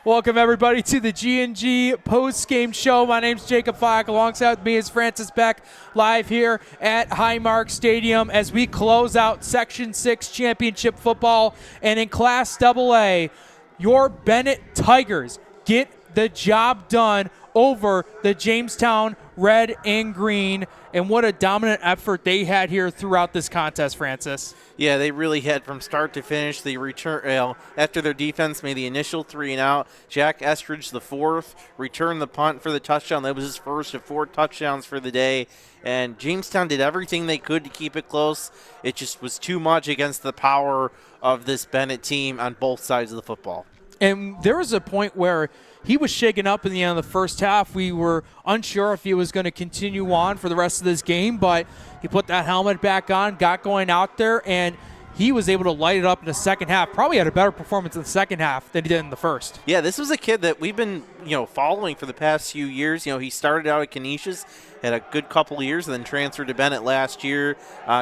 Welcome, everybody, to the G&G post-game show. My name's Jacob Falk. Alongside me is Francis Beck, live here at Highmark Stadium as we close out Section 6 championship football. And in Class AA, your Bennett Tigers get the job done over the Jamestown Red and Green. And what a dominant effort they had here throughout this contest, Francis. Yeah, they really had from start to finish. The return after their defense made the initial 3-and-out. Jack Estridge, the fourth, returned the punt for the touchdown. That was his first of 4 touchdowns for the day. And Jamestown did everything they could to keep it close. It just was too much against the power of this Bennett team on both sides of the football. And there was a point where he was shaken up in the end of the first half. We were unsure if he was going to continue on for the rest of this game, but he put that helmet back on, got going out there, and he was able to light it up in the second half. Probably had a better performance in the second half than he did in the first. Yeah, this was a kid that we've been, following for the past few years. He started out at Canisius, had a good couple of years, and then transferred to Bennett last year.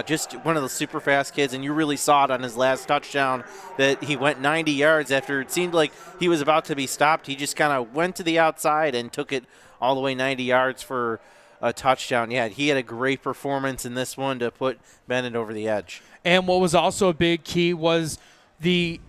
Just one of the super fast kids, and you really saw it on his last touchdown that he went 90 yards after it seemed like he was about to be stopped. He just kind of went to the outside and took it all the way 90 yards for a touchdown. Yeah, he had a great performance in this one to put Bennett over the edge. And what was also a big key was the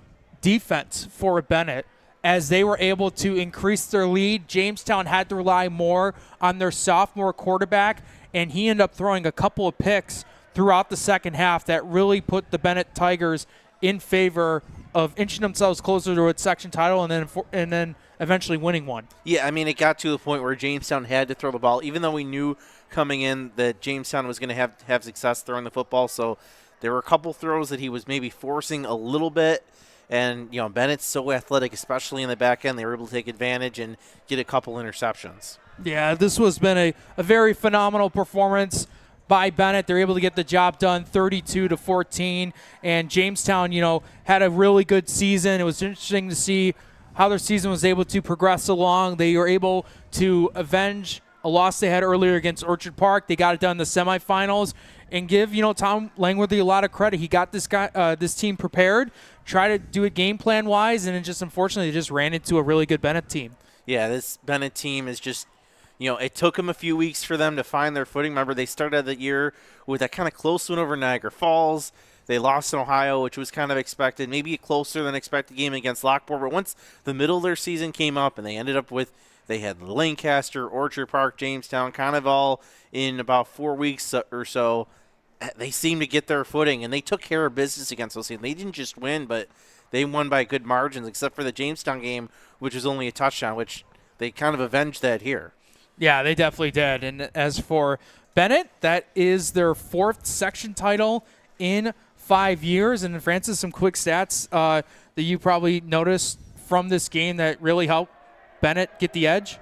defense for Bennett. As they were able to increase their lead, Jamestown had to rely more on their sophomore quarterback, and he ended up throwing a couple of picks throughout the second half that really put the Bennett Tigers in favor of inching themselves closer to its section title and then eventually winning one. Yeah, I mean, it got to a point where Jamestown had to throw the ball, even though we knew coming in that Jamestown was going to have success throwing the football. So there were a couple throws that he was maybe forcing a little bit. And, Bennett's so athletic, especially in the back end. They were able to take advantage and get a couple interceptions. Yeah, this has been a very phenomenal performance by Bennett. They're able to get the job done 32-14. And Jamestown, had a really good season. It was interesting to see how their season was able to progress along. They were able to avenge a loss they had earlier against Orchard Park. They got it done in the semifinals. And give, Tom Langworthy a lot of credit. He got this team prepared, tried to do it game plan wise, and it just unfortunately just ran into a really good Bennett team. Yeah, this Bennett team is just, it took them a few weeks for them to find their footing. Remember, they started the year with that kind of close one over Niagara Falls. They lost in Ohio, which was kind of expected, maybe a closer than expected game against Lockport. But once the middle of their season came up and they ended up with, they had Lancaster, Orchard Park, Jamestown, kind of all in about 4 weeks or so. They seemed to get their footing, and they took care of business against those teams. They didn't just win, but they won by good margins, except for the Jamestown game, which was only a touchdown, which they kind of avenged that here. Yeah, they definitely did. And as for Bennett, that is their 4th section title in 5 years. And Francis, some quick stats that you probably noticed from this game that really helped Bennett get the edge.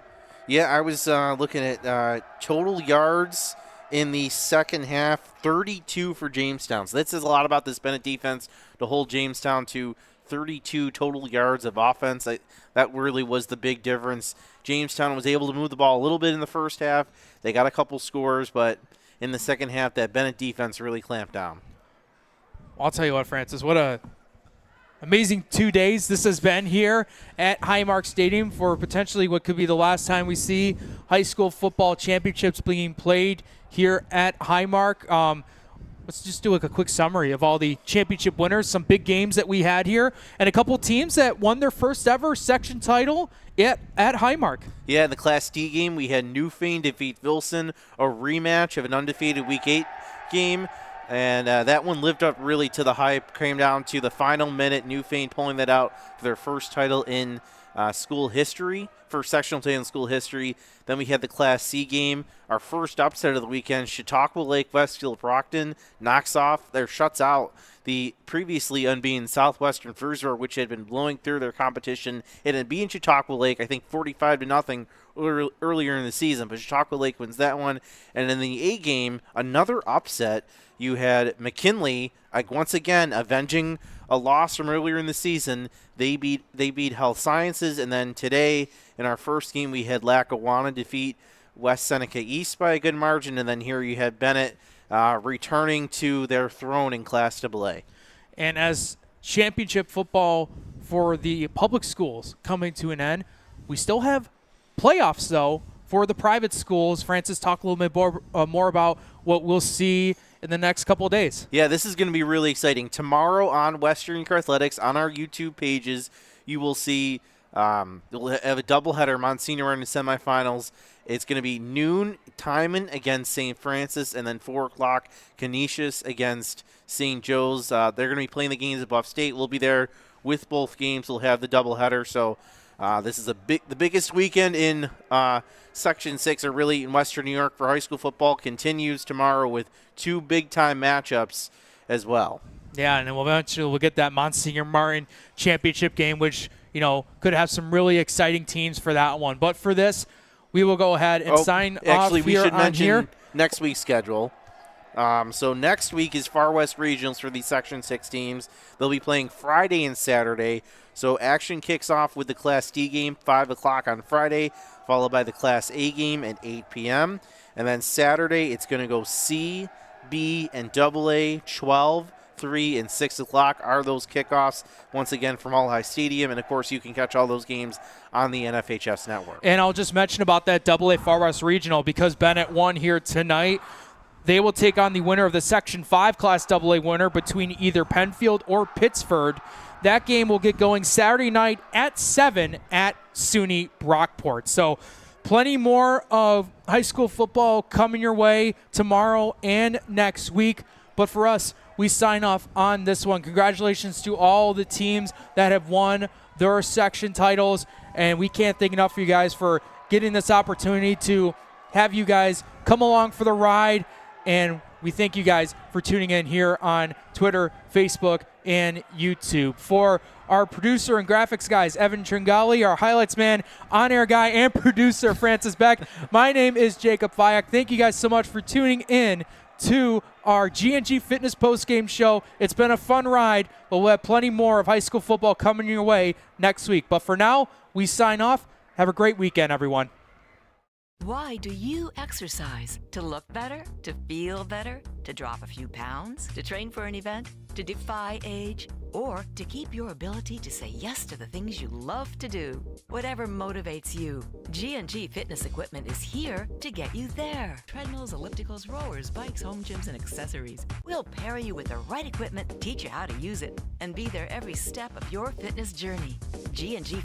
Yeah, I was looking at total yards in the second half, 32 for Jamestown. So that says a lot about this Bennett defense to hold Jamestown to 32 total yards of offense. That really was the big difference. Jamestown was able to move the ball a little bit in the first half. They got a couple scores, but in the second half, that Bennett defense really clamped down. I'll tell you what, Francis, what a amazing 2 days this has been here at Highmark Stadium for potentially what could be the last time we see high school football championships being played here at Highmark. Let's just do a quick summary of all the championship winners, some big games that we had here, and a couple teams that won their first ever section title at Highmark. Yeah, in the Class D game, we had Newfane defeat Wilson, a rematch of an undefeated Week 8 game. And that one lived up really to the hype. Came down to the final minute. Newfane pulling that out for their first title in school history, first sectional title in school history. Then we had the Class C game, our first upset of the weekend. Chautauqua Lake Westfield Brockton shuts out the previously unbeaten Southwestern Fursor, which had been blowing through their competition. It had beaten Chautauqua Lake, I think 45-0 earlier in the season, but Chautauqua Lake wins that one. And in the A game, another upset. You had McKinley, once again, avenging a loss from earlier in the season. They beat Health Sciences, and then today in our first game we had Lackawanna defeat West Seneca East by a good margin, and then here you had Bennett returning to their throne in Class AA. And as championship football for the public schools coming to an end. We still have playoffs, though, for the private schools. Francis, talk a little bit more about what we'll see in the next couple of days. Yeah, this is going to be really exciting. Tomorrow on Western York Athletics, on our YouTube pages, you will see we'll have a doubleheader, Monsignor in the semifinals. It's going to be noon, Timon against St. Francis, and then 4 o'clock, Canisius against St. Joe's. They're going to be playing the games at Buff State. We'll be there with both games. We'll have the doubleheader. So this is the biggest weekend in Section 6, or really in Western New York for high school football. Continues tomorrow with 2 big-time matchups as well. Yeah, and then we'll get that Monsignor Martin championship game, which, you know, could have some really exciting teams for that one. But for this, we will go ahead and sign off we here should on mention here. Next week's schedule. So next week is Far West Regionals for these Section 6 teams. They'll be playing Friday and Saturday. So action kicks off with the Class D game, 5 o'clock on Friday, followed by the Class A game at 8 p.m. And then Saturday, it's going to go C, B, and AA, 12, 3, and 6 o'clock are those kickoffs, once again, from All High Stadium. And, of course, you can catch all those games on the NFHS network. And I'll just mention about that AA Far West Regional, because Bennett won here tonight. They will take on the winner of the Section 5 Class AA winner between either Penfield or Pittsford. That game will get going Saturday night at 7 at SUNY Brockport. So plenty more of high school football coming your way tomorrow and next week. But for us, we sign off on this one. Congratulations to all the teams that have won their section titles. And we can't thank enough for you guys for getting this opportunity to have you guys come along for the ride. And we thank you guys for tuning in here on Twitter, Facebook, and YouTube. For our producer and graphics guys, Evan Tringali, our highlights man, on-air guy, and producer, Francis Beck, my name is Jacob Fayak. Thank you guys so much for tuning in to our G&G Fitness postgame show. It's been a fun ride, but we'll have plenty more of high school football coming your way next week. But for now, we sign off. Have a great weekend, everyone. Why do you exercise? To look better? To feel better? To drop a few pounds? To train for an event? To defy age? Or to keep your ability to say yes to the things you love to do? Whatever motivates you, G&G Fitness Equipment is here to get you there. Treadmills, ellipticals, rowers, bikes, home gyms, and accessories. We'll pair you with the right equipment, teach you how to use it, and be there every step of your fitness journey. G&G